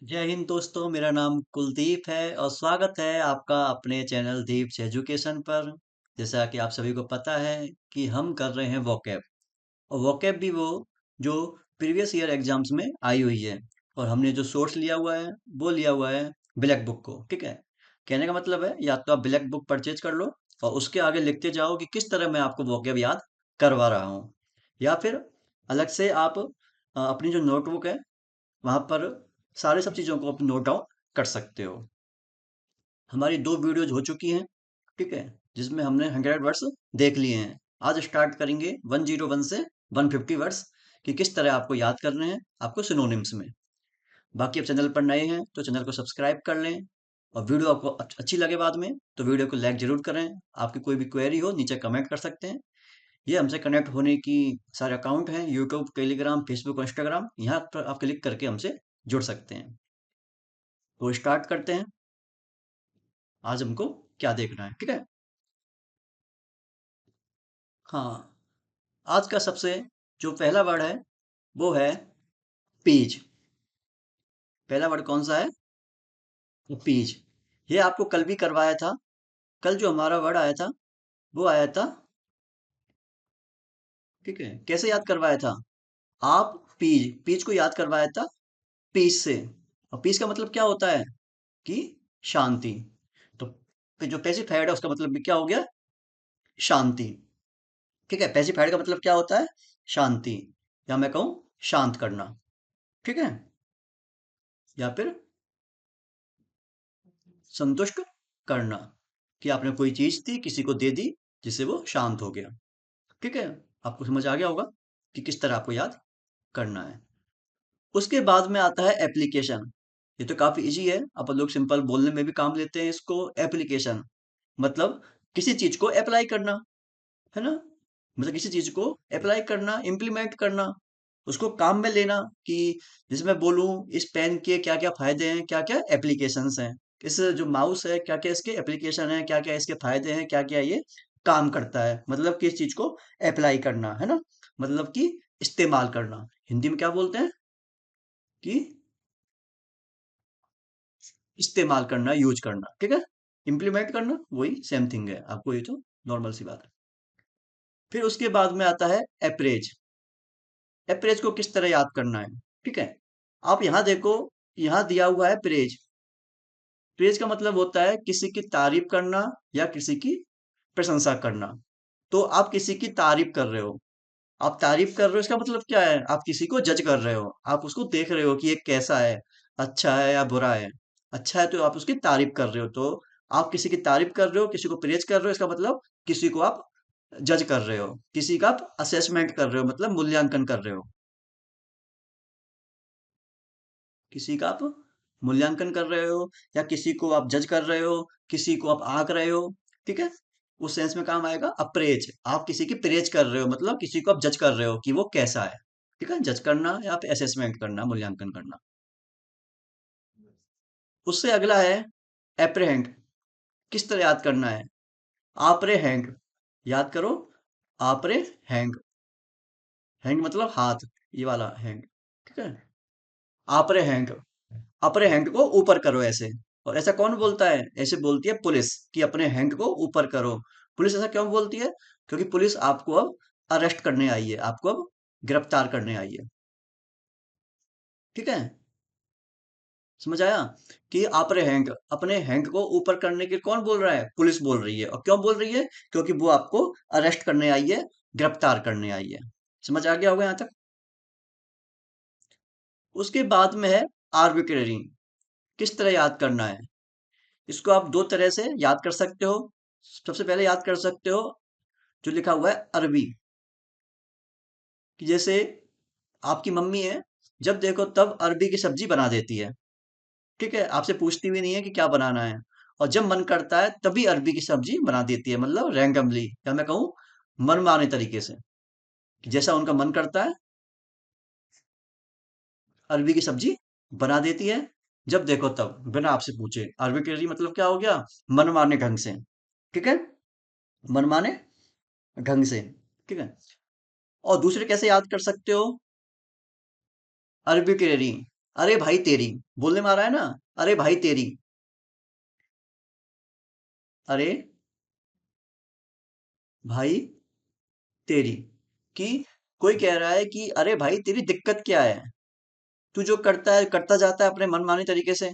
जय हिंद दोस्तों, मेरा नाम कुलदीप है और स्वागत है आपका अपने चैनल दीप्स एजुकेशन पर। जैसा कि आप सभी को पता है कि हम कर रहे हैं वोकैब, और वोकैब भी वो जो प्रीवियस ईयर एग्जाम्स में आई हुई है। और हमने जो सोर्स लिया हुआ है वो लिया हुआ है ब्लैक बुक को। ठीक है, कहने का मतलब है या तो आप ब्लैक बुक परचेज कर लो और उसके आगे लिखते जाओ कि किस तरह मैं आपको वोकैब याद करवा रहा हूँ, या फिर अलग से आप अपनी जो नोटबुक है वहां पर सारे सब चीजों को आप नोट डाउन कर सकते हो। हमारी 2 वीडियोज हो चुकी हैं, ठीक है, जिसमें हमने 100 वर्ड्स देख लिए हैं। आज स्टार्ट करेंगे 101 से 150 वर्ड्स कि किस तरह आपको याद करने हैं आपको सिनोनिम्स में। बाकी आप चैनल पर नए हैं तो चैनल को सब्सक्राइब कर लें, और वीडियो आपको अच्छी लगे बाद में तो वीडियो को लाइक जरूर करें। आपकी कोई भी क्वेरी हो नीचे कमेंट कर सकते हैं। ये हमसे कनेक्ट होने की सारे अकाउंट हैं, यूट्यूब, टेलीग्राम, फेसबुक और इंस्टाग्राम, यहाँ पर आप क्लिक करके हमसे जुड़ सकते हैं। तो स्टार्ट करते हैं। आज हमको क्या देखना है, ठीक है। हाँ, आज का सबसे जो पहला वर्ड है वो है पीज। पहला वर्ड कौन सा है? वो पीज। ये आपको कल भी करवाया था। कल जो हमारा वर्ड आया था वो आया था, ठीक है, कैसे याद करवाया था? आप पीज पीज को याद करवाया था पीस से। और पीस का मतलब क्या होता है कि शांति। तो जो पैसिफाइड है उसका मतलब भी क्या हो गया? शांति। ठीक है, पैसिफाइड का मतलब क्या होता है? शांति, या मैं कहूं शांत करना। ठीक है, या फिर संतुष्ट करना, कि आपने कोई चीज थी किसी को दे दी जिससे वो शांत हो गया। ठीक है, आपको समझ आ गया होगा कि किस तरह आपको याद करना है। उसके बाद में आता है एप्लीकेशन। ये तो काफी इजी है, अपन लोग सिंपल बोलने में भी काम लेते हैं इसको। एप्लीकेशन मतलब किसी चीज को अप्लाई करना, है ना। मतलब किसी चीज को अप्लाई करना, इम्प्लीमेंट करना, उसको काम में लेना। कि जैसे मैं बोलूं इस पेन के क्या क्या फायदे हैं, क्या क्या एप्लीकेशंस हैं। इस जो माउस है क्या क्या इसके एप्लीकेशन है, क्या क्या इसके फायदे हैं, क्या क्या ये काम करता है। मतलब किस चीज को अप्लाई करना, है ना। मतलब कि इस्तेमाल करना। हिंदी में क्या बोलते हैं कि इस्तेमाल करना, यूज करना। ठीक है, इम्प्लीमेंट करना वही सेम थिंग है, आपको ये तो नॉर्मल सी बात है। फिर उसके बाद में आता है अप्रेज। अप्रेज को किस तरह याद करना है? ठीक है, आप यहां देखो, यहां दिया हुआ है प्रेज। प्रेज का मतलब होता है किसी की तारीफ करना या किसी की प्रशंसा करना। तो आप किसी की तारीफ कर रहे हो, आप तारीफ कर रहे हो, इसका मतलब क्या है? आप किसी को जज कर रहे हो, आप उसको देख रहे हो कि ये कैसा है, अच्छा है या बुरा है। अच्छा है तो आप उसकी तारीफ कर रहे हो। तो आप किसी की तारीफ कर रहे हो, किसी को प्रेज कर रहे हो, इसका मतलब किसी को आप जज कर रहे हो, किसी का आप असेसमेंट कर रहे हो, मतलब मूल्यांकन कर रहे हो। किसी का आप मूल्यांकन कर रहे हो, या किसी को आप जज कर रहे हो, किसी को आप आंक रहे हो। ठीक है, उस सेंस में काम आएगा अप्रेज। आप किसी की प्रेज कर रहे हो, मतलब किसी को आप जज कर रहे हो कि वो कैसा है। ठीक है, जज करना या फिर असेसमेंट करना, मूल्यांकन करना। उससे अगला है एप्रहेंड। किस तरह याद करना है? आप्रेहेंड। याद करो, आप्रेहेंड। हैंड मतलब हाथ, ये वाला हैंड। ठीक है, आप्रेहेंड। अपने हैंड को ऊपर करो ऐसे। और ऐसा कौन बोलता है? ऐसे बोलती है पुलिस, कि अपने हैंड को ऊपर करो। पुलिस ऐसा क्यों बोलती है? क्योंकि पुलिस आपको अब अरेस्ट करने आई है, आपको अब गिरफ्तार करने आई है। ठीक है, समझ आया कि अपने हैंड, अपने हैंड को ऊपर करने के कौन बोल रहा है? पुलिस बोल रही है। और क्यों बोल रही है? क्योंकि वो आपको अरेस्ट करने आई है, गिरफ्तार करने आई है। समझ आ गया होगा यहाँ तक। उसके बाद में है आर्बिट्रेरी। किस तरह याद करना है? इसको आप दो तरह से याद कर सकते हो। सबसे पहले याद कर सकते हो जो लिखा हुआ है अरबी। कि जैसे आपकी मम्मी है, जब देखो तब अरबी की सब्जी बना देती है। ठीक है, आपसे पूछती भी नहीं है कि क्या बनाना है। और जब मन करता है तभी अरबी की सब्जी बना देती है, मतलब रैंडमली, या मैं कहूँ मनमाने तरीके से। कि जैसा उनका मन करता है अरबी की सब्जी बना देती है, जब देखो तब, बिना आपसे पूछे। आर्बिट्रेरी मतलब क्या हो गया? मनमाने ढंग से। ठीक है, मनमाने ढंग से। ठीक है, और दूसरे कैसे याद कर सकते हो? आर्बिट्रेरी अरे भाई तेरी, बोलने में आ रहा है ना, अरे भाई तेरी, अरे भाई तेरी, कि कोई कह रहा है कि अरे भाई तेरी दिक्कत क्या है, तू जो करता है करता जाता है अपने मनमानी तरीके से,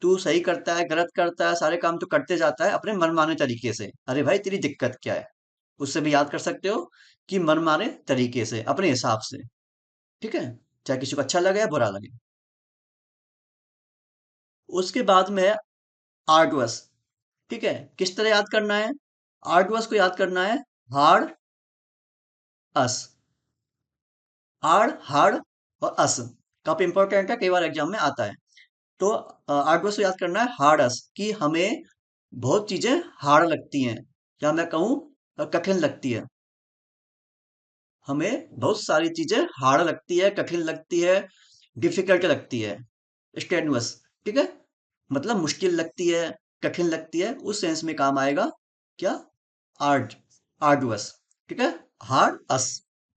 तू सही करता है गलत करता है, सारे काम तू करते जाता है अपने मनमाने तरीके से, अरे भाई तेरी दिक्कत क्या है। उससे भी याद कर सकते हो कि मनमाने तरीके से, अपने हिसाब से। ठीक है, चाहे किसी को अच्छा लगे या बुरा लगे। उसके बाद में है आर्डवस। ठीक है, किस तरह याद करना है, आर्डवस को याद करना है हार्ड अस, आड़ हार्ड और अस, काफी इंपॉर्टेंट है, कई बार एग्जाम में आता है। तो आर्डवस को याद करना है हार्ड अस, कि हमें बहुत चीजें हार्ड लगती हैं, या मैं कहूँ कठिन लगती है, हमें बहुत सारी चीजें हार्ड लगती है, कठिन लगती है, डिफिकल्ट लगती है, स्टेनुअस। ठीक है, मतलब मुश्किल लगती है, कठिन लगती है, उस सेंस में काम आएगा क्या, आर्ड, आर्डुअस। ठीक है, हार्ड अस,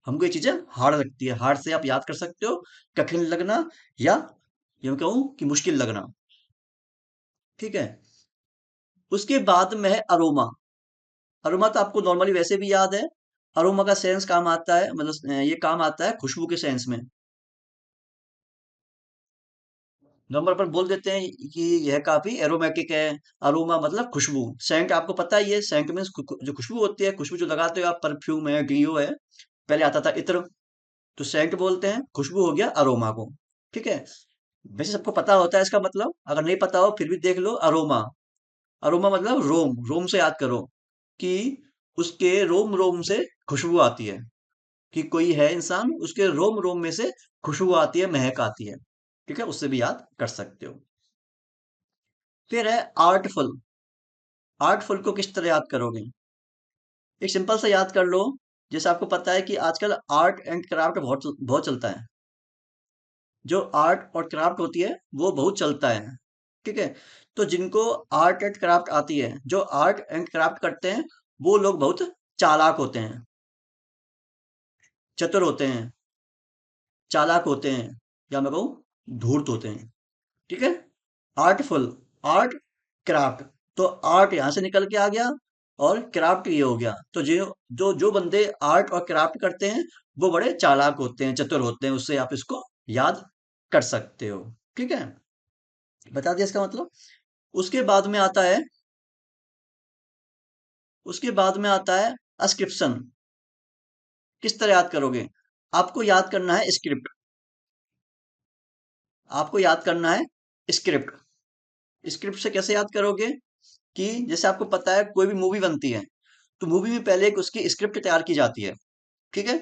हमको ये चीजें हार्ड लगती है, हार्ड से आप याद कर सकते हो कठिन लगना, या यूं कहूं कि मुश्किल लगना। ठीक है, उसके बाद में है अरोमा। अरोमा तो आपको नॉर्मली वैसे भी याद है, अरोमा का सेंस काम आता है, मतलब ये काम आता है खुशबू के सेंस में। नंबर पर बोल देते हैं कि यह काफी एरोमेटिक है, अरोमा मतलब खुशबू, सेंट आपको पता ही है, सेंट मीन्स जो खुशबू होती है, खुशबू जो लगाते हो आप, परफ्यूम है, डीओ है, पहले आता था इत्र, तो सेंट बोलते हैं, खुशबू हो गया अरोमा को। ठीक है, वैसे सबको पता होता है इसका मतलब, अगर नहीं पता हो फिर भी देख लो, अरोमा, अरोमा मतलब रोम, रोम से याद करो कि उसके रोम रोम से खुशबू आती है, कि कोई है इंसान, उसके रोम रोम में से खुशबू आती है, महक आती है। ठीक है, उससे भी याद कर सकते हो। फिर है आर्टफुल। आर्टफुल को किस तरह याद करोगे, एक सिंपल सा याद कर लो, जैसे आपको पता है कि आजकल आर्ट एंड क्राफ्ट बहुत बहुत चलता है, जो आर्ट और क्राफ्ट होती है वो बहुत चलता है। ठीक है, तो जिनको आर्ट एंड क्राफ्ट आती है, जो आर्ट एंड क्राफ्ट करते हैं, वो लोग बहुत चालाक होते हैं, चतुर होते हैं, चालाक होते हैं, या मैं कहूँ धूर्त होते हैं। ठीक है, आर्टफुल, आर्ट, क्राफ्ट, तो आर्ट यहां से निकल के आ गया, और क्राफ्ट ये हो गया, तो जो जो जो बंदे आर्ट और क्राफ्ट करते हैं वो बड़े चालाक होते हैं, चतुर होते हैं, उससे आप इसको याद कर सकते हो। ठीक है, बता दिया इसका मतलब। उसके बाद में आता है, उसके बाद में आता है अस्क्रिप्शन। किस तरह याद करोगे, आपको याद करना है स्क्रिप्ट, आपको याद करना है स्क्रिप्ट। स्क्रिप्ट से कैसे याद करोगे, कि जैसे आपको पता है कोई भी मूवी बनती है, तो मूवी में पहले एक उसकी स्क्रिप्ट तैयार की जाती है। ठीक है,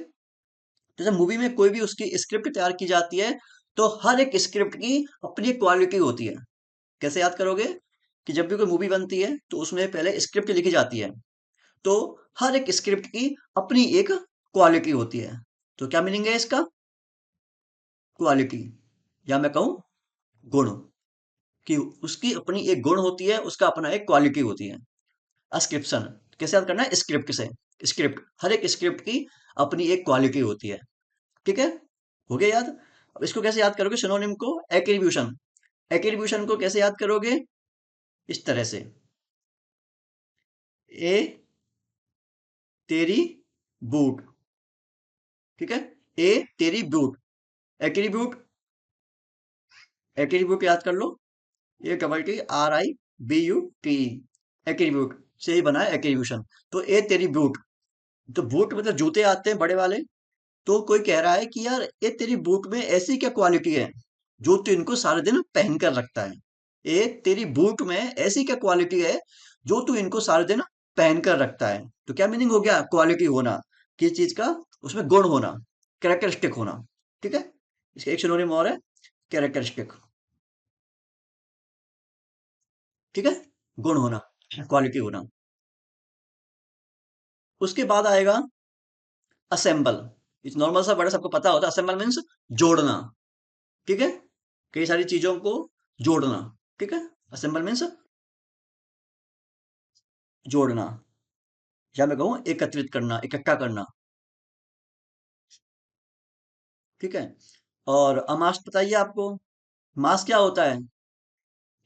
जैसे मूवी में कोई भी उसकी स्क्रिप्ट तैयार की जाती है, तो हर एक स्क्रिप्ट की अपनी एक क्वालिटी होती है। कैसे याद करोगे, कि जब भी कोई मूवी बनती है तो उसमें पहले स्क्रिप्ट लिखी जाती है, तो हर एक स्क्रिप्ट की अपनी एक क्वालिटी होती है। तो क्या मीनिंग है इसका, क्वालिटी, या मैं कहूँ गुण, कि उसकी अपनी एक गुण होती है, उसका अपना एक क्वालिटी होती है। अस्क्रिप्शन कैसे याद करना है, स्क्रिप्ट से, स्क्रिप्ट, हर एक स्क्रिप्ट की अपनी एक क्वालिटी होती है। ठीक है, हो गया याद। अब इसको कैसे याद करोगे, सिनोनिम को, एट्रीब्यूशन, एट्रीब्यूशन को कैसे याद करोगे, इस तरह से, ए तेरी बूट। ठीक है, ए तेरी बूट, एट्रीब्यूट, एट्रीब्यूट याद कर लो, A double T R I B U T, attribute से ही बना है एट्रीब्यूशन। तो ए तेरी बूट, तो बूट मतलब जूते आते हैं बड़े वाले, तो कोई कह रहा है कि यार ये तेरी बूट में ऐसी क्या क्वालिटी है जो तू इनको सारे दिन पहन कर रखता है, ये तेरी बूट में ऐसी क्या क्वालिटी है जो तू इनको सारे दिन पहन कर रखता है। तो क्या मीनिंग हो गया, क्वालिटी होना, किस चीज का, उसमें गुण होना, कैरेक्टरिस्टिक होना। ठीक है, इसका एक सिनोनिम और है, कैरेक्टरिस्टिक। ठीक है, गुण होना, क्वालिटी होना। उसके बाद आएगा असेंबल। इस नॉर्मल सा वर्ड सबको पता होता है, असेंबल मीन्स जोड़ना। ठीक है, कई सारी चीजों को जोड़ना। ठीक है, असेंबल मीन्स जोड़ना, या मैं कहूँ एकत्रित करना, इकट्ठा करना। ठीक है, और अमास बताइए आपको, मास क्या होता है?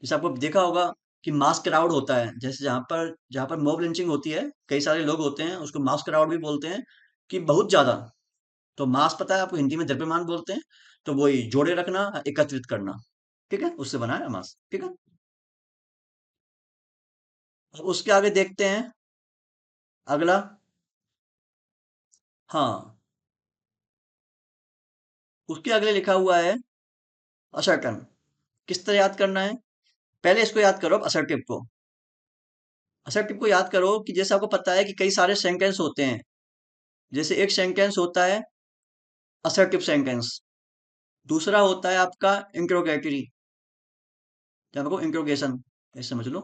जैसे आपको देखा होगा कि मास क्राउड होता है, जैसे जहाँ पर मॉब लिंचिंग होती है, कई सारे लोग होते हैं, उसको मास क्राउड भी बोलते हैं, कि बहुत ज्यादा। तो मास पता है आपको, हिंदी में द्रव्यमान बोलते हैं। तो वही जोड़े रखना, एकत्रित करना, ठीक है, उससे बना है मास, ठीक है। अब उसके आगे देखते हैं, अगला। हाँ, उसके अगले लिखा हुआ है असर्टन। किस तरह याद करना है? पहले इसको याद करो, असर्टिव को। असर्टिव को याद करो कि जैसे आपको पता है कि कई सारे सेंटेंस होते हैं। जैसे एक सेंटेंस होता है असर्टिव सेंटेंस, दूसरा होता है आपका इंट्रोगेटरी, जब आपको इंट्रोगेशन, ऐसे समझ लो,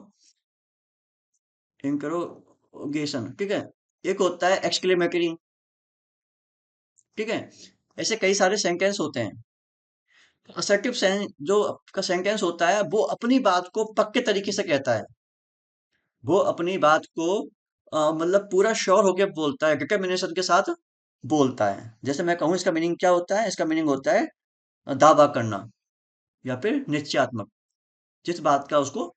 इंट्रोगेशन, ठीक है। एक होता है एक्सक्लेमेटरी, ठीक है। ऐसे कई सारे सेंटेंस होते हैं। असर्टिव जो आपका सेंटेंस होता है, वो अपनी बात को पक्के तरीके से कहता है। वो अपनी बात को मतलब पूरा श्योर होके बोलता है, डिटर्मिनेशन के साथ बोलता है। जैसे मैं कहूँ, इसका मीनिंग क्या होता है? इसका मीनिंग होता है दावा करना, या फिर निश्चयात्मक। जिस बात का उसको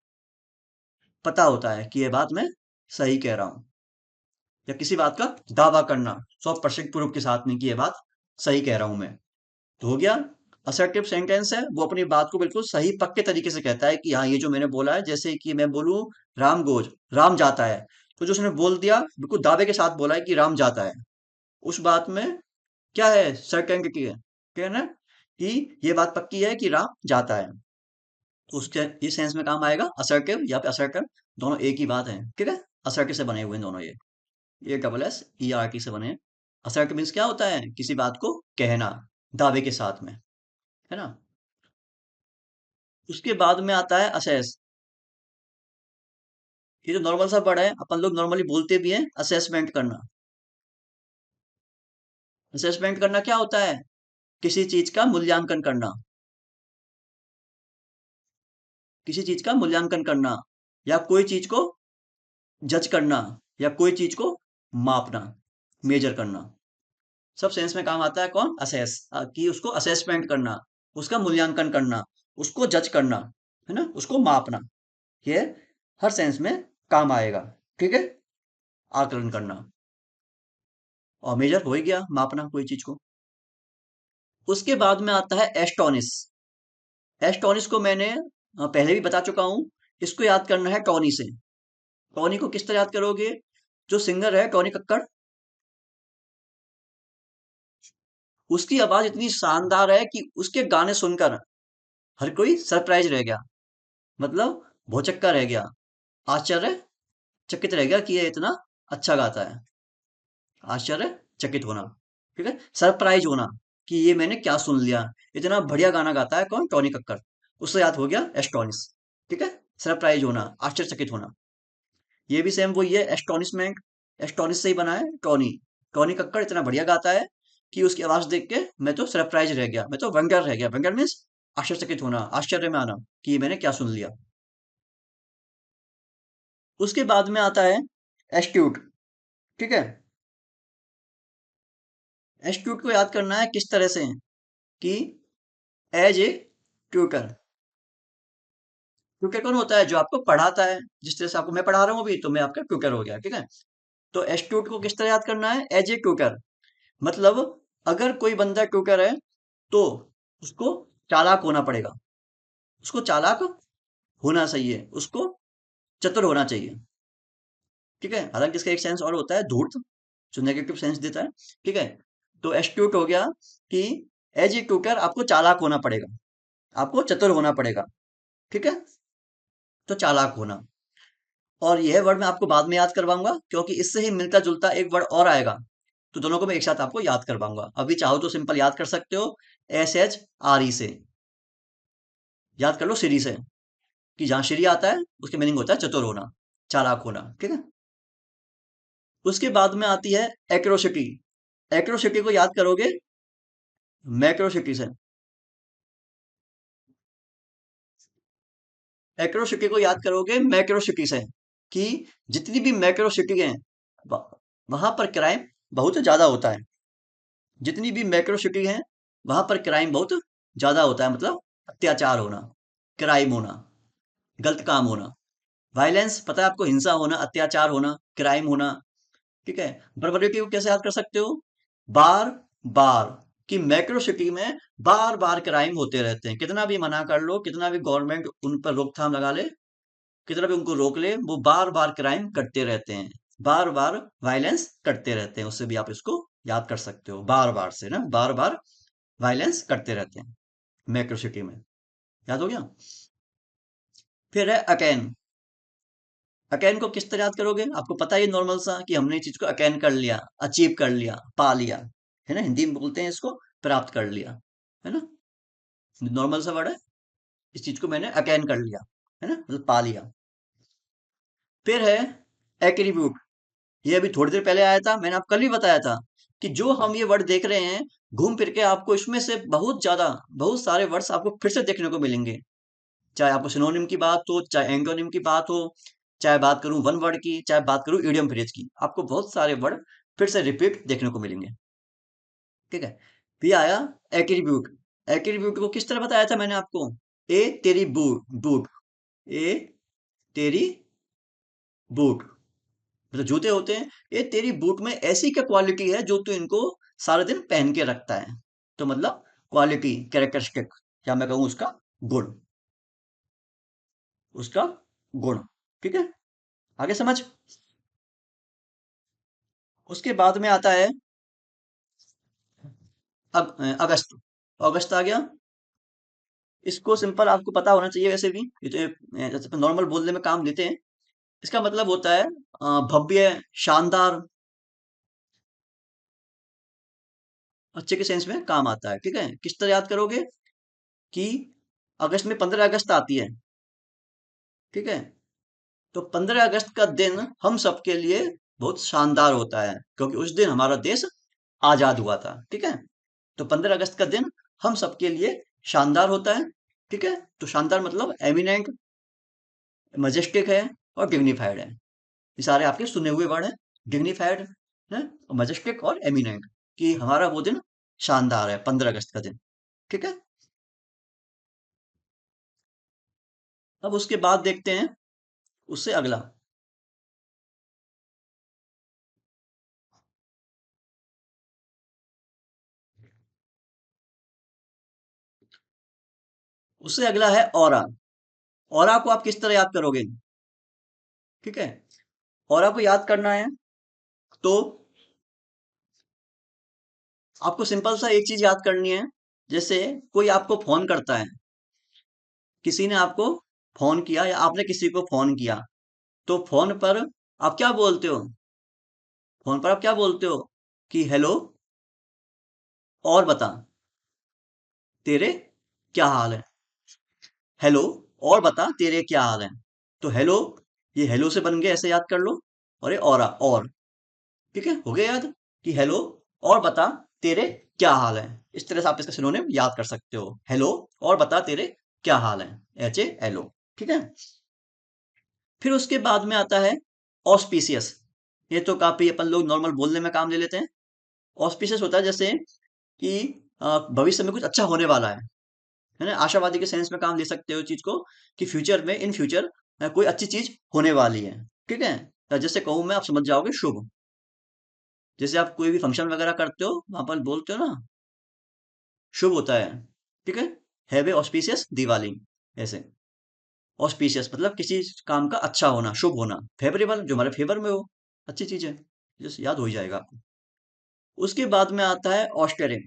पता होता है कि ये बात मैं सही कह रहा हूँ, या किसी बात का दावा करना 100% प्रूफ के साथ में कि ये बात सही कह रहा हूं मैं। तो हो गया, असर्टिव सेंटेंस है, वो अपनी बात को बिल्कुल सही पक्के तरीके से कहता है कि हाँ, ये जो मैंने बोला है, जैसे कि मैं बोलूं राम गोज, राम जाता है, तो जो उसने बोल दिया, बिल्कुल दावे के साथ बोला है कि राम जाता है। उस बात में क्या है? सर्टेनिटी है, क्या है ना, कि ये बात पक्की है कि राम जाता है। तो उसके इस सेंस में काम आएगा असर्टिव या फिर असर्टिव, दोनों एक ही बात है, ठीक है। असर्टिव से बने हुए हैं दोनों, ये double S E R T से बने हैं। असर्ट मीन्स क्या होता है? किसी बात को कहना दावे के साथ में, है ना। उसके बाद में आता है असेस। ये जो नॉर्मल सा वर्ड है, अपन लोग नॉर्मली बोलते भी हैं, असेसमेंट करना। असेसमेंट करना क्या होता है? किसी चीज का मूल्यांकन करना, किसी चीज का मूल्यांकन करना, या कोई चीज को जज करना, या कोई चीज को मापना, मेजर करना। सब सेंस में काम आता है कौन? असेस, कि उसको असेसमेंट करना, उसका मूल्यांकन करना, उसको जज करना, है ना, उसको मापना। ये हर सेंस में काम आएगा, ठीक है। आकलन करना, और मेजर हो ही गया, मापना कोई चीज को। उसके बाद में आता है एस्टोनिस। एस्टोनिस को मैंने पहले भी बता चुका हूं। इसको याद करना है टोनी से। टोनी को किस तरह याद करोगे? जो सिंगर है टोनी कक्कड़, उसकी आवाज इतनी शानदार है कि उसके गाने सुनकर हर कोई सरप्राइज रह गया, मतलब भौचक्का रह गया, आश्चर्य चकित रह गया कि ये इतना अच्छा गाता है। आश्चर्यचकित होना, ठीक है, सरप्राइज होना कि ये मैंने क्या सुन लिया, इतना बढ़िया गाना गाता है कौन? टोनी कक्कर। उससे याद हो गया एस्टोनिस, ठीक है। सरप्राइज होना, आश्चर्यचकित होना, ये भी सेम वही है, एस्टोनिशमेंट। एस्टोनिश से ही बना है टोनी। टोनी कक्कर इतना बढ़िया गाता है कि उसकी आवाज देख के मैं तो सरप्राइज रह गया, मैं तो वंडर रह गया। वंडर मीन्स आश्चर्यचकित होना, आश्चर्य में आना कि ये मैंने क्या सुन लिया। उसके बाद में आता है एस्ट्यूट, ठीक है। एस्ट्यूट को याद करना है किस तरह से, कि एज ए ट्यूटर। ट्यूटर कौन होता है? जो आपको पढ़ाता है। जिस तरह से आपको मैं पढ़ा रहा हूँ अभी, तो मैं आपका ट्यूटर हो गया, ठीक है। तो एस्ट्यूट को किस तरह याद करना है? एज ए ट्यूटर, मतलब अगर कोई बंदा ट्यूटर है, तो उसको चालाक होना पड़ेगा, उसको चालाक होना चाहिए, उसको चतुर होना चाहिए, ठीक है। हालांकि इसका एक सेंस और होता है धूर्त, जो नेगेटिव सेंस देता है, ठीक है। तो एस्ट्यूट हो गया कि एज ए ट्यूटर आपको चालाक होना पड़ेगा, आपको चतुर होना पड़ेगा, ठीक है। तो चालाक होना, और यह वर्ड मैं आपको बाद में याद करवाऊंगा, क्योंकि इससे ही मिलता जुलता एक वर्ड और आएगा। तो दोनों को मैं एक साथ आपको याद करवाऊंगा। अभी चाहो तो सिंपल याद कर सकते हो, एस एच आर ई से याद कर लो, श्री से, कि जहां श्री आता है उसके मीनिंग होता है चतुर होना, चालाक होना, ठीक है। उसके बाद में आती है एक्रोसिटी। एक्रोसिटी को याद करोगे मैक्रोसिटी से। एक्रोसिटी को याद करोगे मैक्रोसिटी से, कि जितनी भी मैक्रोसिटी हैं, वहां पर क्राइम बहुत ज्यादा होता है। जितनी भी मैक्रो सिटी हैं, वहां पर क्राइम बहुत ज्यादा होता है, मतलब अत्याचार होना, क्राइम होना, गलत काम होना। वायलेंस पता है आपको, हिंसा होना, अत्याचार होना, क्राइम होना। ठीक है। बर्बरिटी को कैसे याद कर सकते हो? बार बार, कि मैक्रो सिटी में बार बार क्राइम होते रहते हैं, कितना भी मना कर लो, कितना भी गवर्नमेंट उन पर रोकथाम लगा ले, कितना भी उनको रोक ले, वो बार बार क्राइम करते रहते हैं, बार बार वायलेंस करते रहते हैं। उससे भी आप इसको याद कर सकते हो, बार बार से ना, बार बार वायलेंस करते रहते हैं मैक्रो सिटी में। याद हो गया? फिर है अकेन। अकेन को किस तरह याद करोगे? आपको पता है, ये नॉर्मल सा कि हमने चीज को अकेन कर लिया, अचीव कर लिया, पा लिया, है ना, हिंदी में बोलते हैं इसको प्राप्त कर लिया, है ना, नॉर्मल सा वर्ड है। इस चीज को मैंने अकेन कर लिया, है ना, मतलब पा लिया। फिर है एट्रीब्यूट। ये अभी थोड़ी देर पहले आया था, मैंने आपको कल ही बताया था कि जो हम ये वर्ड देख रहे हैं, घूम फिर के आपको इसमें से बहुत ज्यादा, बहुत सारे वर्ड्स आपको फिर से देखने को मिलेंगे। चाहे आपको सिनोनिम की बात हो, चाहे एंटोनिम की बात हो, चाहे बात करूं वन वर्ड की, चाहे बात करूं इडियम फ्रेज की, आपको बहुत सारे वर्ड फिर से रिपीट देखने को मिलेंगे। ठीक है। फिर आया एट्रीब्यूट। एट्रीब्यूट को किस तरह बताया था मैंने आपको? ए तेरी बूट, बूट, ए तेरी बूट, मतलब जूते होते हैं। ये तेरी बूट में ऐसी क्या क्वालिटी है जो तू इनको सारा दिन पहन के रखता है? तो मतलब क्वालिटी, कैरेक्टरिस्टिक, या मैं कहूं उसका गुण, उसका गुण। ठीक है, आगे समझ। उसके बाद में आता है अगस्त। अगस्त आ गया। इसको सिंपल आपको पता होना चाहिए, वैसे भी ये तो जैसे नॉर्मल बोलने में काम लेते हैं। इसका मतलब होता है भव्य, शानदार, अच्छे के सेंस में काम आता है। ठीक है, किस तरह याद करोगे? कि अगस्त में 15 अगस्त आती है। ठीक है, तो 15 अगस्त का दिन हम सबके लिए बहुत शानदार होता है, क्योंकि उस दिन हमारा देश आजाद हुआ था। ठीक है, तो 15 अगस्त का दिन हम सबके लिए शानदार होता है। ठीक है, तो शानदार मतलब एमिनेंट, मजेस्टिक है, और डिग्निफाइड है। ये सारे आपके सुने हुए वर्ड हैं। डिग्निफाइड है, मजेस्टिक और एमिनेंट, कि हमारा वो दिन शानदार है, 15 अगस्त का दिन। ठीक है। अब उसके बाद देखते हैं उससे अगला। उससे अगला है ऑरा। ऑरा को आप किस तरह याद करोगे? ठीक है, ऑरा को याद करना है तो आपको सिंपल सा एक चीज याद करनी है। जैसे कोई आपको फोन करता है, किसी ने आपको फोन किया या आपने किसी को फोन किया, तो फोन पर आप क्या बोलते हो? फोन पर आप क्या बोलते हो? कि हेलो, और बता तेरे क्या हाल है। हेलो, और बता तेरे क्या हाल है। तो हेलो, ये हेलो से बन गया, ऐसे याद कर लो। और ये और, ठीक है, हो गया याद, कि हेलो, और बता तेरे क्या हाल है। इस तरह से आप इसका सिनोनिम याद कर सकते हो, हेलो, और बता तेरे क्या हाल है, HALO। ठीक है। फिर उसके बाद में आता है ऑस्पिशियस। ये तो काफी अपन लोग नॉर्मल बोलने में काम ले लेते हैं। ऑस्पिशियस होता है जैसे कि भविष्य में कुछ अच्छा होने वाला है ना, आशावादी के सेंस में काम ले सकते हो चीज को, कि फ्यूचर में, इन फ्यूचर कोई अच्छी चीज होने वाली है। ठीक है, तो जैसे कहूं मैं, आप समझ जाओगे, शुभ। जैसे आप कोई भी फंक्शन वगैरह करते हो, वहां पर बोलते हो ना, शुभ होता है। ठीक है, हैव ए ऑस्पिशियस दिवाली, ऐसे। ऑस्पिशियस मतलब किसी काम का अच्छा होना, शुभ होना, फेवरेबल, जो हमारे फेवर में हो, अच्छी चीज है। जैसे याद हो ही जाएगा आपको। उसके बाद में आता है ऑस्टेरे।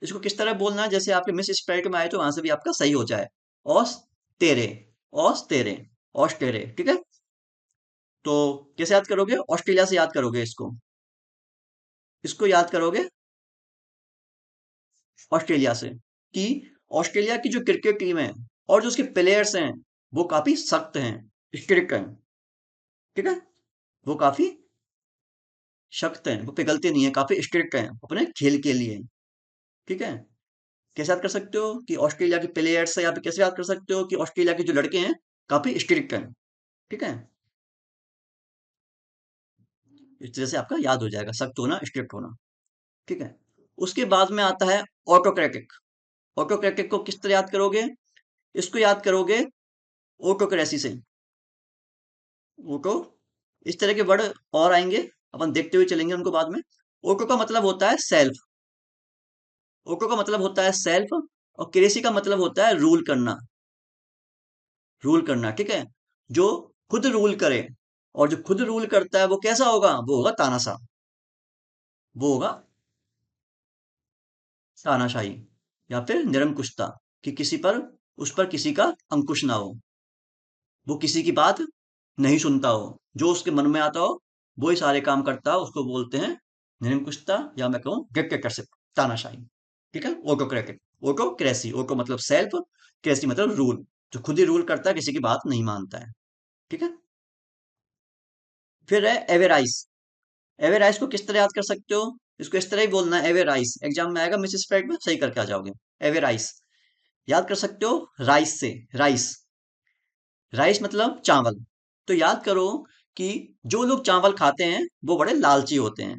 इसको किस तरह बोलना है? जैसे आपके मिस स्पेल्ट में आए तो वहां से भी आपका सही हो जाए। ऑस तेरे, ऑस तेरे, ऑस्टेरे। ठीक है, तो कैसे याद करोगे? ऑस्ट्रेलिया से याद करोगे इसको। इसको याद करोगे ऑस्ट्रेलिया से, कि ऑस्ट्रेलिया की जो क्रिकेट टीम है और जो उसके प्लेयर्स हैं, वो काफी सख्त हैं, स्ट्रिक्ट हैं। ठीक है, वो काफी सख्त हैं, वो पिघलते नहीं है, काफी स्ट्रिक्ट हैं अपने खेल के लिए। ठीक है, कैसे याद कर सकते हो कि ऑस्ट्रेलिया के प्लेयर्स है, या फिर कैसे याद कर सकते हो कि ऑस्ट्रेलिया के जो लड़के हैं काफी स्ट्रिक्ट हैं। ठीक है, इस तरह से आपका याद हो जाएगा, सख्त होना, स्ट्रिक्ट होना। ठीक है, उसके बाद में आता है ऑटोक्रेटिक। ऑटोक्रेटिक को किस तरह याद करोगे? इसको याद करोगे ऑटोक्रेसी से। ऑटो, इस तरह के वर्ड और आएंगे, अपन देखते हुए चलेंगे उनको बाद में। ऑटो का मतलब होता है सेल्फ। ऑटो का मतलब होता है सेल्फ, और क्रेसी का मतलब होता है रूल करना। रूल करना, ठीक है। जो खुद रूल करे, और जो खुद रूल करता है वो कैसा होगा? वो होगा तानाशाह। वो होगा तानाशाही, या फिर निरंकुशता, कि किसी पर, उस पर किसी का अंकुश ना हो, वो किसी की बात नहीं सुनता हो, जो उसके मन में आता हो वो ही सारे काम करता हो, उसको बोलते हैं निरंकुशता, या मैं कहूँ डिक्टेटरशिप, तानाशाही। ठीक है, ऑटोक्रेटिक। ऑटोक्रेसी, ऑटो मतलब सेल्फ, क्रेसी मतलब रूल, जो खुद ही रूल करता है, किसी की बात नहीं मानता है। ठीक है। फिर है एवेराइस। एवेराइस को किस तरह याद कर सकते हो? इसको इस तरह ही बोलना है, एवेराइस। एग्जाम में आएगा, मिसेस फ्रेड में सही करके आ जाओगे। एवेराइस याद कर सकते हो राइस से। राइस, राइस मतलब चावल। तो याद करो कि जो लोग चावल खाते हैं वो बड़े लालची होते हैं।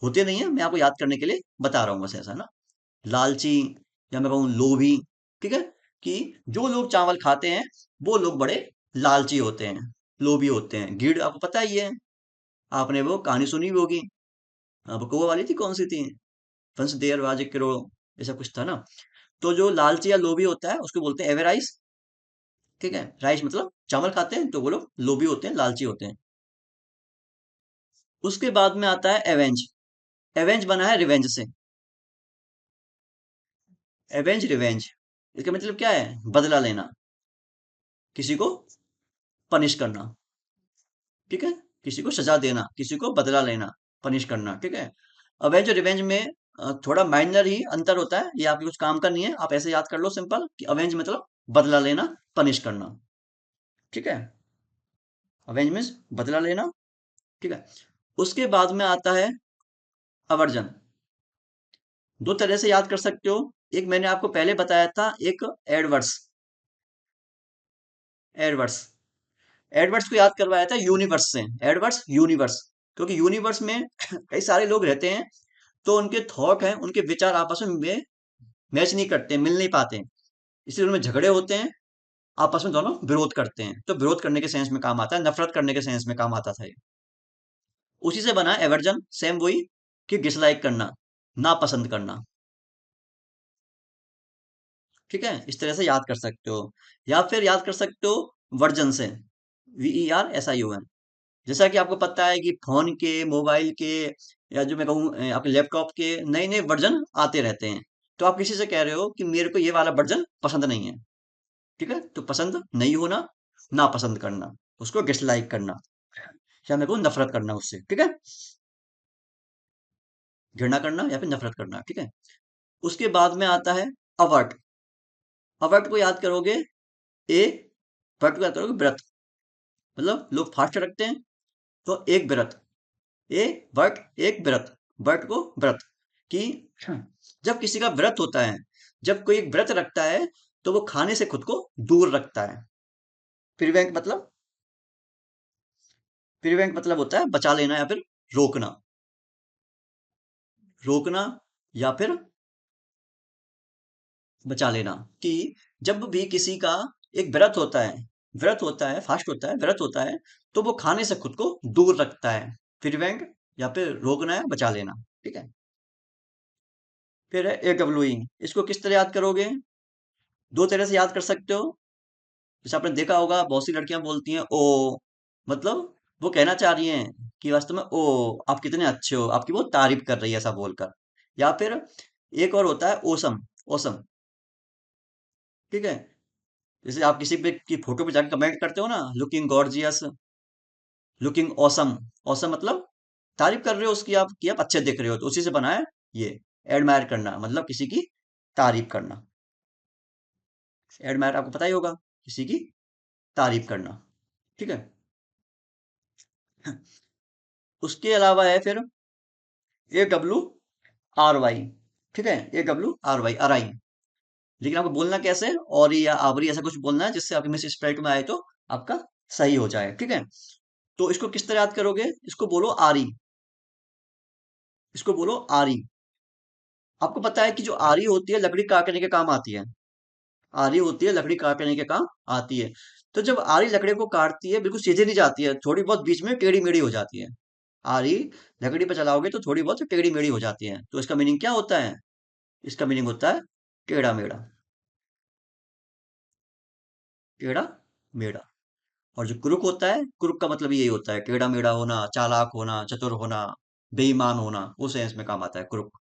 होते नहीं है, मैं आपको याद करने के लिए बता रहा हूँ बस, ऐसा ना। लालची, या मैं कहूँ लोभी। ठीक है, कि जो लोग चावल खाते हैं वो लोग बड़े लालची होते हैं, लोभी होते हैं। गीड आपको पता ही है, आपने वो कहानी सुनी भी होगी। अब वो वाली थी, कौन सी थी? Once there was a crow, ऐसा कुछ था ना। तो जो लालची या लोभी होता है उसको बोलते हैं एवेराइस। ठीक है, राइस मतलब चावल खाते हैं तो वो लोग लोभी होते हैं, लालची होते हैं। उसके बाद में आता है एवेंज। एवेंज बना है रिवेंज से। एवेंज रिवेंज, इसका मतलब क्या है? बदला लेना, किसी को पनिश करना। ठीक है, किसी को सजा देना, किसी को बदला लेना, पनिश करना। ठीक है। अवेंज और रिवेंज में थोड़ा माइनर ही अंतर होता है, ये आपके कुछ काम का नहीं है, आप ऐसे याद कर लो सिंपल, कि अवेंज मतलब बदला लेना, पनिश करना। ठीक है, अवेंज मीन्स बदला लेना। ठीक है। उसके बाद में आता है अवर्जन। दो तरह से याद कर सकते हो। एक मैंने आपको पहले बताया था, एक एडवर्स। एडवर्स, एडवर्स को याद करवाया था यूनिवर्स से। एडवर्स यूनिवर्स, क्योंकि यूनिवर्स में कई सारे लोग रहते हैं, तो उनके थॉट हैं, उनके विचार आपस में मैच नहीं करते, मिल नहीं पाते, इसलिए उनमें झगड़े होते हैं, आपस में दोनों विरोध करते हैं। तो विरोध करने के सेंस में काम आता है, नफरत करने के सेंस में काम आता था ये। उसी से बना है एवर्जन, सेम वही, कि डिसलाइक करना, नापसंद करना। ठीक है, इस तरह से याद कर सकते हो। या फिर याद कर सकते हो वर्जन से, VERSION। जैसा कि आपको पता है कि फोन के, मोबाइल के, या जो मैं कहूँ आपके लैपटॉप के नए नए वर्जन आते रहते हैं। तो आप किसी से कह रहे हो कि मेरे को ये वाला वर्जन पसंद नहीं है। ठीक है, तो पसंद नहीं होना, नापसंद करना, उसको डिसलाइक करना, या मेरे को नफरत करना उससे। ठीक है, घृणा करना या फिर नफरत करना। ठीक है। उसके बाद में आता है अवर्ट। अवर्ट को याद करोगे, ए, वर्ट को याद करोगे व्रत, मतलब लोग फास्ट रखते हैं, तो एक व्रत। ए वर्ट, एक व्रत, वर्ट को व्रत, कि जब किसी का व्रत होता है, जब कोई एक व्रत रखता है, तो वो खाने से खुद को दूर रखता है। प्रिवेंट मतलब, प्रिवेंट मतलब होता है बचा लेना, या फिर रोकना। रोकना, या फिर बचा लेना, कि जब भी किसी का एक व्रत होता है, व्रत होता है, फास्ट होता है, व्रत होता है, तो वो खाने से खुद को दूर रखता है। प्रिवेंट, या फिर रोकना है, बचा लेना। ठीक है। फिर है AWE। इसको किस तरह याद करोगे? दो तरह से याद कर सकते हो। जैसे आपने देखा होगा, बहुत सी लड़कियां बोलती हैं ओ, मतलब वो कहना चाह रही हैं कि वास्तव में ओ, आप कितने अच्छे हो, आपकी वो तारीफ कर रही है, ऐसा बोलकर। या फिर एक और होता है ओसम। ओसम, ठीक है। जैसे आप किसी पे की फोटो पे जाकर कमेंट करते हो ना, looking gorgeous, looking awesome. Awesome मतलब तारीफ कर रहे हो उसकी आप, कि आप अच्छे दिख रहे हो, तो उसी से बना है ये। एडमायर करना मतलब किसी की तारीफ करना। एडमायर आपको पता ही होगा, किसी की तारीफ करना। ठीक है। उसके अलावा है फिर AWRY। ठीक है, AWRY, अराई। लेकिन आपको बोलना कैसे है? और या आवरी, ऐसा कुछ बोलना है जिससे आपकी मिस स्पेल्ड में आए तो आपका सही हो जाए। ठीक है। तो इसको किस तरह याद करोगे? इसको बोलो आरी, इसको बोलो आरी। आपको पता है कि जो आरी होती है लकड़ी काटने के काम आती है। आरी होती है लकड़ी काटने के काम आती है। तो जब आरी लकड़ी को काटती है बिल्कुल सीधे नहीं जाती है, थोड़ी बहुत बीच में टेढ़ी मेढ़ी हो जाती है। आरी लकड़ी पर चलाओगे तो थोड़ी बहुत टेढ़ी मेढ़ी हो जाती है, तो इसका मीनिंग क्या होता है? इसका मीनिंग होता है टेढ़ा मेढ़ा। टेढ़ा मेढ़ा। और जो कुरुक होता है, कुरुक का मतलब यही होता है टेढ़ा मेढ़ा होना, चालाक होना, चतुर होना, बेईमान होना, उस सेंस में काम आता है कुरुक।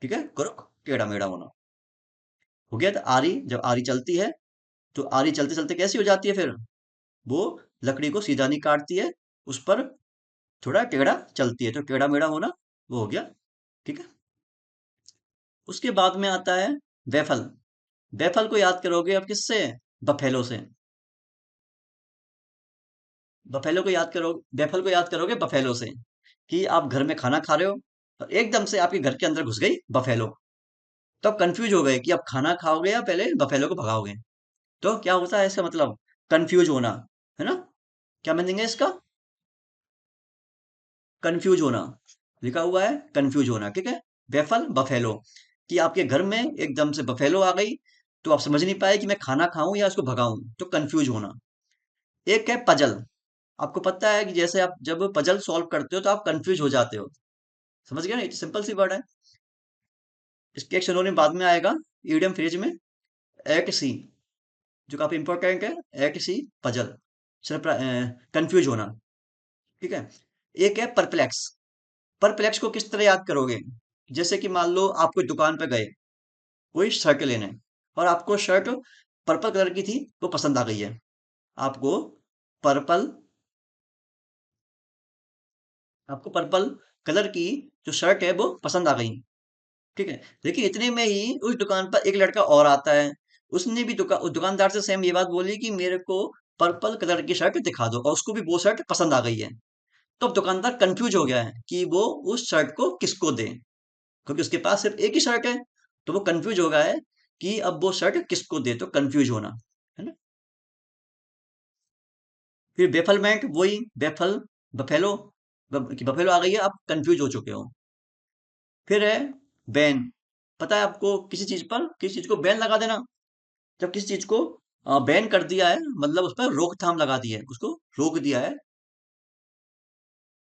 ठीक है, कुरुक टेढ़ा मेढ़ा होना। हो गया। तो आरी, जब आरी चलती है तो आरी चलते चलते कैसी हो जाती है फिर? वो लकड़ी को सीधा नहीं काटती है, उस पर थोड़ा टेढ़ा चलती है, तो टेढ़ा मेढ़ा होना वो हो गया। ठीक है। उसके बाद में आता है बैफल। बैफल को याद करोगे अब किससे? बफेलो से। बफेलो को याद करो, बैफल को याद करोगे बफेलो से। कि आप घर में खाना खा रहे हो और एकदम से आपके घर के अंदर घुस गई बफेलो। तो आप कंफ्यूज हो गए कि आप खाना खाओगे या पहले बफेलो को भगाओगे। तो क्या होता है इसका मतलब? कंफ्यूज होना, है ना? क्या मीनिंग है इसका? कंफ्यूज होना। लिखा हुआ है कंफ्यूज होना, ठीक है। बेफल बफेलो, कि आपके घर में एकदम से बफेलो आ गई, तो आप समझ नहीं पाए कि मैं खाना खाऊं या उसको भगाऊं, तो कंफ्यूज होना। एक है पजल। आपको पता है कि जैसे आप जब पजल सॉल्व करते हो तो आप कंफ्यूज हो जाते हो। समझ गए ना, ये सिंपल सी वर्ड है। इसके एक सिनोनिम बाद में आएगा ईडियम फ्रेज में, एक सी, जो काफी इंपॉर्टेंट है। एक सी पजल, कंफ्यूज होना। ठीक है। एक है परप्लेक्स। परप्लेक्स को किस तरह याद करोगे? जैसे कि मान लो आप कोई दुकान पे गए कोई शर्ट लेने, और आपको शर्ट पर्पल कलर की थी, वो पसंद आ गई है आपको। पर्पल, आपको पर्पल कलर की जो शर्ट है वो पसंद आ गई। ठीक है। लेकिन इतने में ही उस दुकान पर एक लड़का और आता है। उसने भी उस दुकानदार से सेम ये बात बोली कि मेरे को पर्पल कलर की शर्ट दिखा दो, और उसको भी वो शर्ट पसंद आ गई है। तो अब दुकानदार कंफ्यूज हो गया है कि वो उस शर्ट को किसको दे, क्योंकि उसके पास सिर्फ एक ही शर्ट है। तो वो कंफ्यूज हो गया है कि अब वो शर्ट किसको दे, तो कंफ्यूज होना, है ना? फिर बेफलमेंट, वही बेफल, बफेलो, कि बफेलो आ गई है, आप कंफ्यूज हो चुके हो। फिर है बैन। पता है आपको, किसी चीज पर किसी चीज को बैन लगा देना। जब किसी चीज को बैन कर दिया है, मतलब उस पर रोकथाम लगा दी है, उसको रोक दिया है।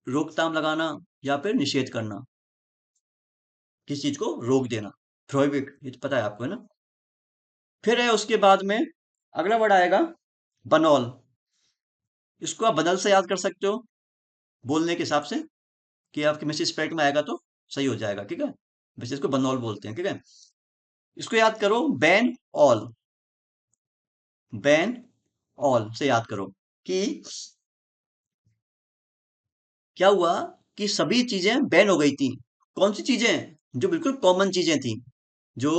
रोकथाम लगाना या फिर निषेध करना, किसी चीज को रोक देना, प्रोहिबिट, ये तो पता है आपको, है ना? फिर है उसके बाद में अगला वर्ड आएगा बनौल। इसको आप बदल से याद कर सकते हो, बोलने के हिसाब से, कि आपके मिसिस स्पेल्ट में आएगा तो सही हो जाएगा। ठीक है। वैसे इसको बनौल बोलते हैं। ठीक है। इसको याद करो, बैन ऑल। बैन ऑल से याद करो कि क्या हुआ, कि सभी चीजें बैन हो गई थी। कौन सी चीजें? जो बिल्कुल कॉमन चीजें थी, जो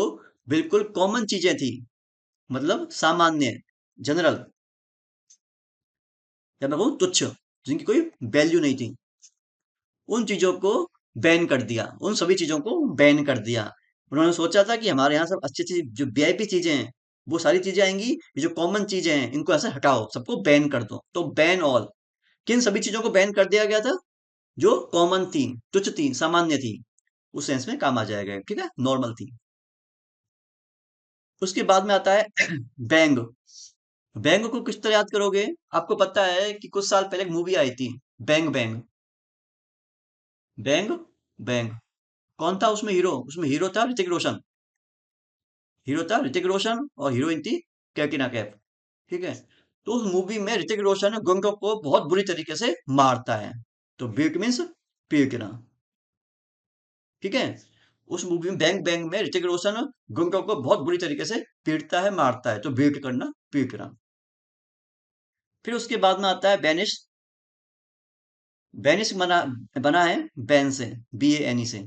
बिल्कुल कॉमन चीजें थी, मतलब सामान्य, जनरल, या मैं कहूँ तुच्छ, जिनकी कोई वैल्यू नहीं थी, उन चीजों को बैन कर दिया, उन सभी चीजों को बैन कर दिया। उन्होंने सोचा था कि हमारे यहाँ सब अच्छी अच्छी जो वीआईपी चीजें हैं वो सारी चीजें आएंगी, ये जो कॉमन चीजें हैं इनको ऐसे हटाओ, सबको बैन कर दो, तो बैन ऑल। किन सभी चीजों को बैन कर दिया गया था? जो कॉमन थी, तुच्छ थी, सामान्य थी, उस सेंस में काम आ जाएगा। ठीक है, नॉर्मल थी। उसके बाद में आता है बैंग। बैंग को किस तरह याद करोगे? आपको पता है कि कुछ साल पहले एक मूवी आई थी, बैंग बैंग। Bang bang. कौन था उसमें हीरो? उसमें हीरो था ऋतिक रोशन। हीरो था ऋतिक रोशन और हीरोइन थी कैटरीना कैफ। ठीक है। तो उस मूवी में ऋतिक रोशन गंगटोक को बहुत बुरी तरीके से मारता है। तो बीट मीन्स पीटना। ठीक है। उस मूवी में बैंग बैंग में ऋतिक रोशन गंगटोक को बहुत बुरी तरीके से पीटता है, मारता है, तो बीट करना, पीटना। फिर उसके बाद में आता है बेनिश। बेनिश बना बना है बैन से, BANE से।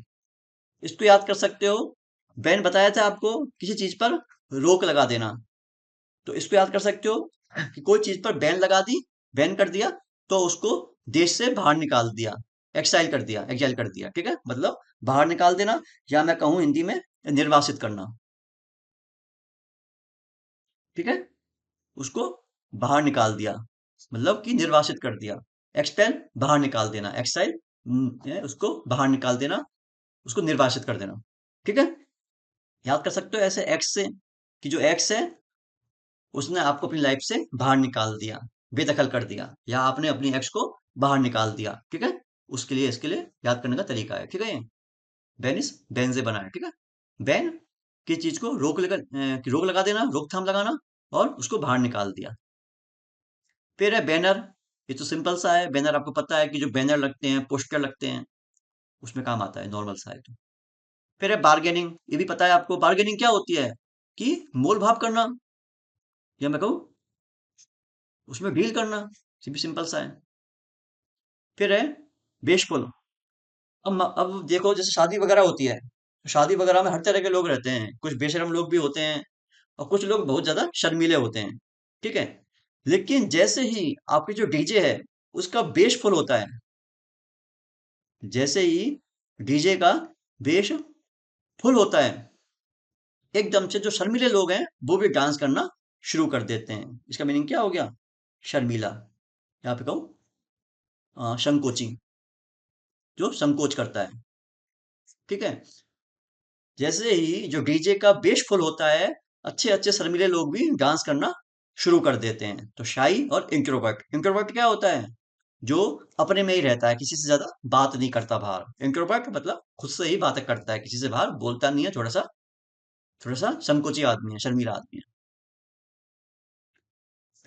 इसको याद कर सकते हो। बैन बताया था आपको, किसी चीज पर रोक लगा देना। तो इसको याद कर सकते हो कि कोई चीज पर बैन लगा दी, बैन कर दिया, तो उसको देश से बाहर निकाल दिया, एक्साइल कर दिया, एक्साइल कर दिया। ठीक है, मतलब बाहर निकाल देना, या मैं कहूं हिंदी में निर्वासित करना। ठीक है। उसको बाहर निकाल दिया, मतलब कि निर्वासित कर दिया। एक्सपेल, बाहर निकाल देना, एक्साइल, उसको बाहर निकाल देना, उसको निर्वासित कर देना। ठीक है। याद कर सकते हो ऐसे एक्स से, कि जो एक्स है उसने आपको अपनी लाइफ से बाहर निकाल दिया, बेदखल कर दिया, या आपने अपनी एक्स को बाहर निकाल दिया, ठीक है। उसके लिए, इसके लिए याद करने का तरीका है, ठीक है। ये बेनिस, बैन से बना है, ठीक है। बैन की चीज को रोक लगा देना, रोकथाम लगाना, और उसको बाहर निकाल दिया। फिर है बैनर। ये तो सिंपल सा है, बैनर आपको पता है कि जो बैनर लगते हैं, पोस्टर लगते हैं, उसमें काम आता है, नॉर्मल सा है तो। फिर है बार्गेनिंग। ये भी पता है आपको, बार्गेनिंग क्या होती है, कि मोल भाव करना, या मैं कहूँ उसमें डील करना, ये भी सिंपल सा है। फिर है बेशपुल। अब देखो, जैसे शादी वगैरह होती है, तो शादी वगैरह में हर तरह के लोग रहते हैं, कुछ बेशर्म लोग भी होते हैं, और कुछ लोग बहुत ज्यादा शर्मीले होते हैं, ठीक है। लेकिन जैसे ही आपकी जो डीजे है उसका बेस फुल होता है, जैसे ही डीजे का बेस फुल होता है, एकदम से जो शर्मीले लोग हैं वो भी डांस करना शुरू कर देते हैं। इसका मीनिंग क्या हो गया, शर्मीला। यहाँ पे कहूँ संकोची, जो संकोच करता है, ठीक है। जैसे ही जो डीजे का बेस फुल होता है, अच्छे अच्छे शर्मीले लोग भी डांस करना शुरू कर देते हैं। तो शाई और इंट्रोवर्ट। इंट्रोवर्ट क्या होता है, जो अपने में ही रहता है, किसी से ज्यादा बात नहीं करता बाहर। इंट्रोवर्ट मतलब खुद से ही बातें करता है, किसी से बाहर बोलता नहीं है, थोड़ा सा संकोची आदमी है, शर्मीला आदमी है।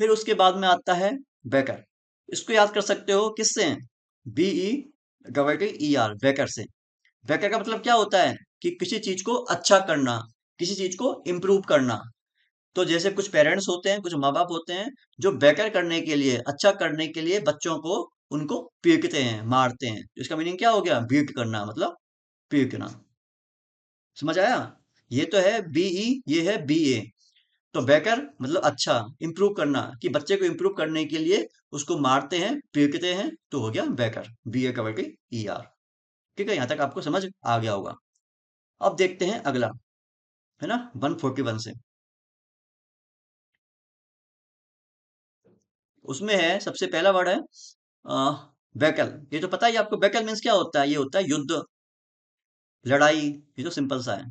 फिर उसके बाद में आता है बेकर। इसको याद कर सकते हो किससे, B E double T E R, baker से। बेकर का मतलब क्या होता है, कि किसी चीज को अच्छा करना, किसी चीज को इम्प्रूव करना। तो जैसे कुछ पेरेंट्स होते हैं, कुछ माँ बाप होते हैं, जो बेटर करने के लिए, अच्छा करने के लिए बच्चों को, उनको पीटते हैं, मारते हैं। तो इसका मीनिंग क्या हो गया, बीट करना मतलब पीटना। समझ आया। ये तो है बीई, ये है बीए। तो बेकर मतलब अच्छा, इंप्रूव करना, कि बच्चे को इंप्रूव करने के लिए उसको मारते हैं, पीटते हैं, तो हो गया baker, B A double T E R. ठीक है, यहां तक आपको समझ आ गया होगा। अब देखते हैं अगला, है ना, 141 से। उसमें है, सबसे पहला वर्ड है बैकल। ये तो पता ही आपको, बैकल मीन्स क्या होता है, ये होता है युद्ध, लड़ाई। ये तो सिंपल सा है,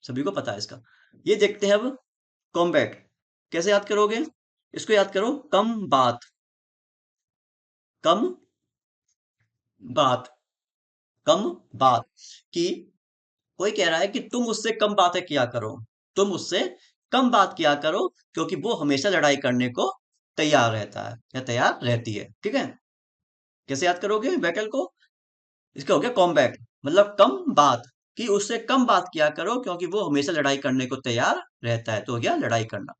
सभी को पता है इसका। ये देखते हैं अब कॉम्बैट। कैसे याद करोगे, इसको याद करो, कम बात, कम बात, कम बात। कि कोई कह रहा है कि तुम उससे कम बातें किया करो, तुम उससे कम बात किया करो, क्योंकि वो हमेशा लड़ाई करने को तैयार रहता है या तैयार रहती है, ठीक है। कैसे याद करोगे बैटल को, इसका हो गया कॉम्बैट, मतलब कम बात, कि उससे कम बात किया करो क्योंकि वो हमेशा लड़ाई करने को तैयार रहता है, तो हो गया लड़ाई करना।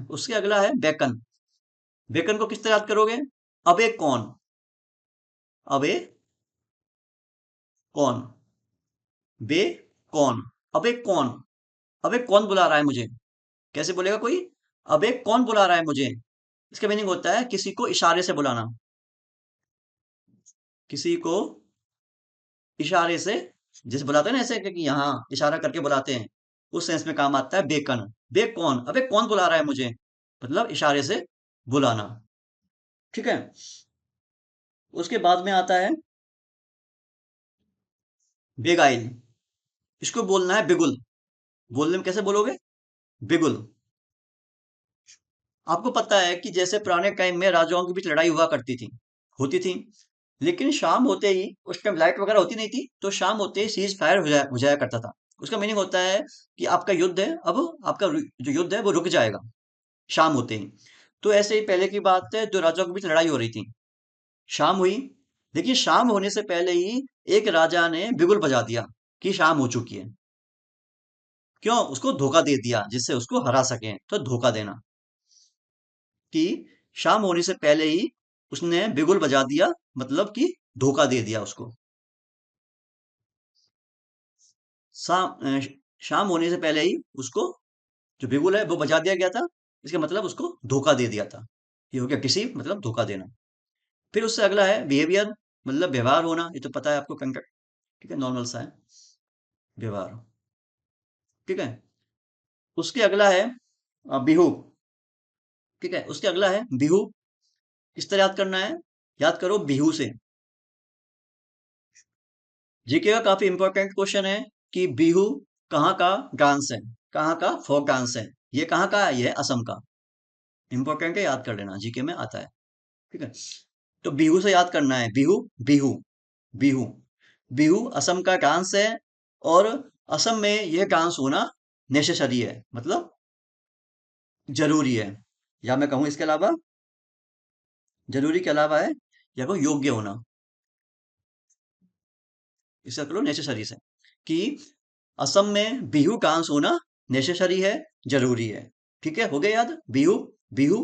उसके अगला है बेकन। बेकन को किस तरह याद करोगे, अबे कौन, अबे कौन, बे कौन, अबे कौन, अबे कौन बुला रहा है मुझे। कैसे बोलेगा कोई, अबे कौन बुला रहा है मुझे। इसका मीनिंग होता है किसी को इशारे से बुलाना, किसी को इशारे से, जैसे बुलाते हैं ना ऐसे कि यहाँ इशारा करके बुलाते हैं, उस सेंस में काम आता है बेकन। बे कौन, अबे कौन बुला रहा है मुझे, मतलब इशारे से बुलाना, ठीक है। उसके बाद में आता है बेगाइल। इसको बोलना है बिगुल। बोलने में कैसे बोलोगे, बिगुल। आपको पता है कि जैसे पुराने टाइम में राजाओं के बीच लड़ाई हुआ करती थी, होती थी, लेकिन शाम होते ही, उस टाइम लाइट वगैरह होती नहीं थी, तो शाम होते ही सीज फायर हो जाया करता था। उसका मीनिंग होता है कि आपका युद्ध है, अब आपका जो युद्ध है वो रुक जाएगा शाम होते ही। तो ऐसे ही पहले की बात है, दो राजाओं के बीच लड़ाई हो रही थी, शाम हुई, लेकिन शाम होने से पहले ही एक राजा ने बिगुल बजा दिया कि शाम हो चुकी है। क्यों, उसको धोखा दे दिया, जिससे उसको हरा सके, तो धोखा देना, कि शाम होने से पहले ही उसने बिगुल बजा दिया, मतलब कि धोखा दे दिया उसको। शाम शाम होने से पहले ही उसको जो बिगुल है वो बजा दिया गया था, इसका मतलब उसको धोखा दे दिया था। ये हो गया डिसीव, मतलब धोखा देना। फिर उससे अगला है बिहेवियर, मतलब व्यवहार होना, ये तो पता है आपको, कंडक्ट, ठीक है, नॉर्मल सा है व्यवहार, ठीक है। उसके अगला है बिहू, ठीक है। उसके अगला है बिहू। किस तरह याद करना है, याद करो बिहू से। जीके का काफी इंपॉर्टेंट क्वेश्चन है, कि बिहू कहाँ का डांस है, कहाँ का फोक डांस है। ये कहाँ का है? ये है असम का। इंपॉर्टेंट है, याद कर लेना, जीके में आता है। ठीक है, तो बिहू से याद करना है। बिहू, बिहू, बिहू, बिहू असम का डांस है। और असम में यह डांस होना नेसेसरी है, मतलब जरूरी है। या मैं कहूँ इसके अलावा, जरूरी के अलावा है, या को योग्य होना, इसका करो नेसेसरी से, कि असम में बिहू डांस होना नेसेसरी है, जरूरी है। ठीक है, हो गया याद। बिहू, बिहू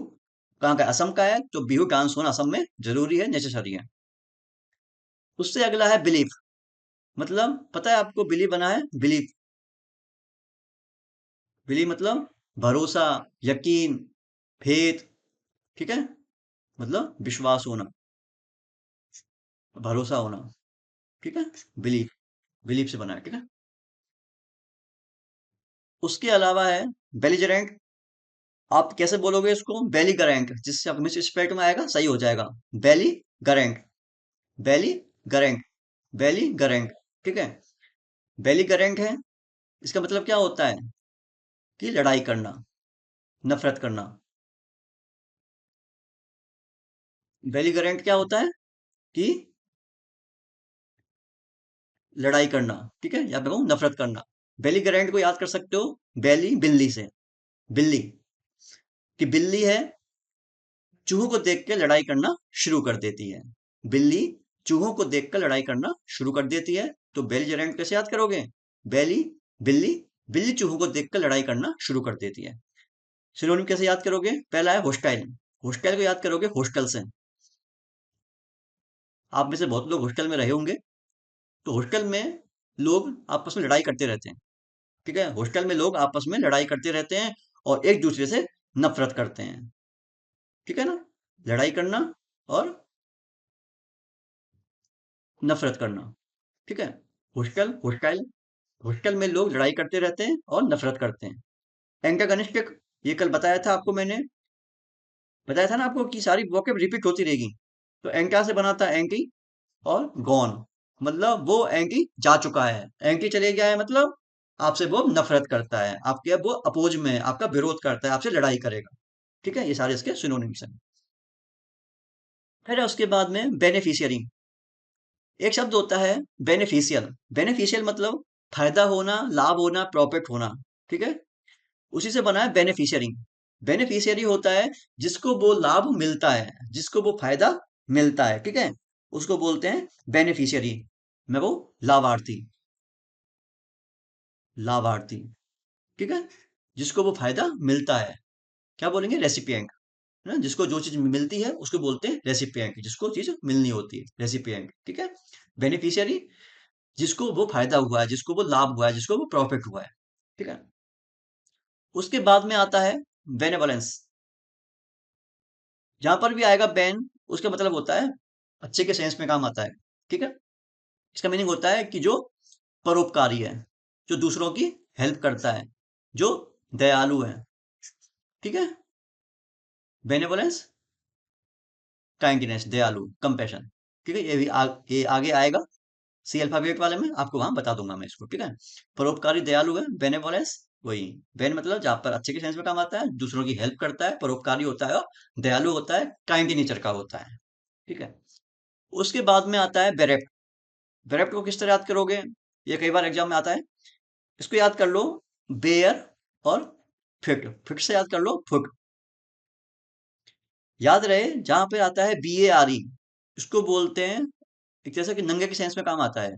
कहाँ का है? असम का है, तो बिहू डांस होना असम में जरूरी है, नेसेसरी है। उससे अगला है बिलीफ। मतलब पता है आपको, बिलीव बना है बिलीफ। बिलीव मतलब भरोसा, यकीन, फेथ। ठीक है, मतलब विश्वास होना, भरोसा होना। ठीक है, बिलीफ, बिलीफ से बना है। ठीक है, उसके अलावा है बेलिजरेंट। आप कैसे बोलोगे इसको? बेली गरेंट, जिससे आप मिस स्पेलिंग में आएगा सही हो जाएगा। बेली गरेंट, बेली गरेंट, बेली गरेंट। ठीक है, बेली गरेंट है। इसका मतलब क्या होता है? कि लड़ाई करना, नफरत करना। बेली गरेंट क्या होता है? कि लड़ाई करना। ठीक है, या मैं कहूँ नफरत करना। बेली गरेंट को याद कर सकते हो, बेली बिल्ली से, बिल्ली, कि बिल्ली है, चूहों को देख के लड़ाई करना शुरू कर देती है। बिल्ली चूहों को देखकर लड़ाई करना शुरू कर देती है। तो बेलिजरेंट कैसे याद करोगे? बेली, बिल्ली, बिल्ली चूहों को देखकर लड़ाई करना शुरू कर देती है। सिनोनिम कैसे याद करोगे? पहला है होस्टाइल। होस्टाइल को याद करोगे हॉस्टल से। आप में से बहुत लोग हॉस्टल में रहे होंगे। तो हॉस्टल में लोग आपस में लड़ाई करते रहते हैं। ठीक है, हॉस्टल में लोग आपस में लड़ाई करते रहते हैं और एक दूसरे से नफरत करते हैं। ठीक है ना, लड़ाई करना और नफरत करना। ठीक है, हॉस्टल, हॉस्टाइल, हॉस्टल में लोग लड़ाई करते रहते हैं और नफरत करते हैं। एंटागनिस्टिक, ये कल बताया था आपको मैंने, बताया था ना आपको कि सारी वोकेब रिपीट होती रहेगी। तो एंटा से बना था एंटी और गॉन, मतलब वो एंटी जा चुका है, एंटी चले गया है, मतलब आपसे वो नफरत करता है, आपके वो अपोज में है, आपका विरोध करता है, आपसे लड़ाई करेगा। ठीक है, ये सारे इसके सिनोनिम्स हैं। फिर है उसके बाद में बेनिफिशियरी। एक शब्द होता है बेनिफिशियल। बेनिफिशियल मतलब फायदा होना, लाभ होना, प्रॉफिट होना। ठीक है, उसी से बना है बेनिफिशियरी। बेनिफिशियरी होता है जिसको वो लाभ मिलता है, जिसको वो फायदा मिलता है। ठीक है, उसको बोलते हैं बेनिफिशियरी। मैं वो लाभार्थी, लाभार्थी। ठीक है, जिसको वो फायदा मिलता है, क्या बोलेंगे? रेसिपिएंट। है ना, जिसको जो चीज मिलती है उसको बोलते हैं रेसिपिएंट, जिसको चीज मिलनी होती है, रेसिपिएंट। ठीक है, बेनिफिशियरी जिसको वो फायदा हुआ है, जिसको वो लाभ हुआ है, जिसको वो प्रॉफिट हुआ है। ठीक है, उसके बाद में आता है बेनेवलेंस। जहां पर भी आएगा बेन, उसका मतलब होता है अच्छे के सेंस में काम आता है। ठीक है, इसका मीनिंग होता है कि जो परोपकारी है, जो दूसरों की हेल्प करता है, जो दयालु है। ठीक है, बेनेवलेंस, काइंडनेस, दयालु, कंपैशन। ठीक है, ये आगे आएगा सी अल्फाबेट वाले में, आपको वहां बता दूंगा मैं इसको। ठीक है, परोपकारी दयालु है बेनेवोलेंस। वही बेन मतलब जहां पर अच्छे के सेंस में काम आता है, दूसरों की हेल्प करता है, परोपकारी होता है और दयालु होता है, काइंड नेचर का होता है। ठीक है, उसके बाद में आता है बेरेप्ट। बेरेप्ट को किस तरह याद करोगे? ये कई बार एग्जाम में आता है। इसको याद कर लो बेयर और फिट। फिट से याद कर लो फुट। याद रहे, जहां पे आता है BARE, इसको बोलते हैं एक जैसे कि नंगे के सेंस में काम आता है।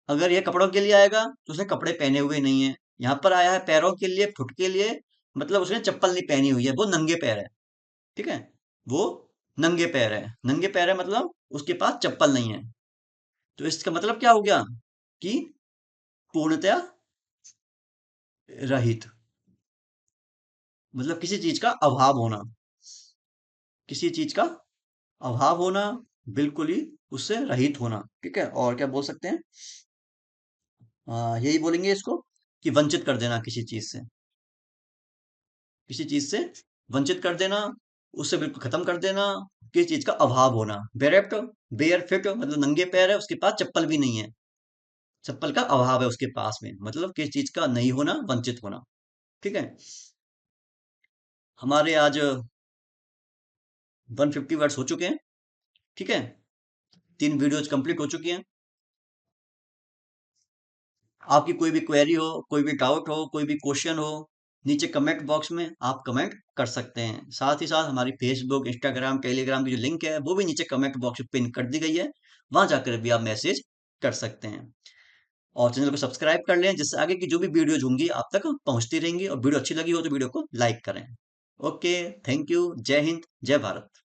अगर ये कपड़ों के लिए आएगा तो उसने कपड़े पहने हुए नहीं है। यहाँ पर आया है पैरों के लिए, फुट के लिए, मतलब उसने चप्पल नहीं पहनी हुई है, वो नंगे पैर है। ठीक है, वो नंगे पैर है, नंगे पैर है मतलब उसके पास चप्पल नहीं है। तो इसका मतलब क्या हो गया? कि पूर्णतया रहित, मतलब किसी चीज का अभाव होना, किसी चीज का अभाव होना, बिल्कुल ही उससे रहित होना। ठीक है, और क्या बोल सकते हैं? यही बोलेंगे इसको, कि वंचित कर देना किसी चीज से, किसी चीज से वंचित कर देना, उससे बिल्कुल खत्म कर देना, किसी चीज का अभाव होना। बेरेप्ट, बेयर फिट मतलब नंगे पैर है, उसके पास चप्पल भी नहीं है। चप्पल का अभाव है उसके पास में, मतलब किसी चीज का नहीं होना, वंचित होना। ठीक है। हमारे आज 150 वर्ड्स हो चुके हैं। ठीक है। 3 वीडियोज कंप्लीट हो चुकी हैं। आपकी कोई भी क्वेरी हो, कोई भी डाउट हो, कोई भी क्वेश्चन हो, नीचे कमेंट बॉक्स में आप कमेंट कर सकते हैं। साथ ही साथ हमारी फेसबुक, इंस्टाग्राम, टेलीग्राम की जो लिंक है वो भी नीचे कमेंट बॉक्स में पिन कर दी गई है। वहां जाकर भी आप मैसेज कर सकते हैं। और चैनल को सब्सक्राइब कर लें, जिससे आगे की जो भी वीडियोज होंगी आप तक पहुंचती रहेंगी। और वीडियो अच्छी लगी हो तो वीडियो को लाइक करें। ओके। Thank you. जय हिंद, जय भारत।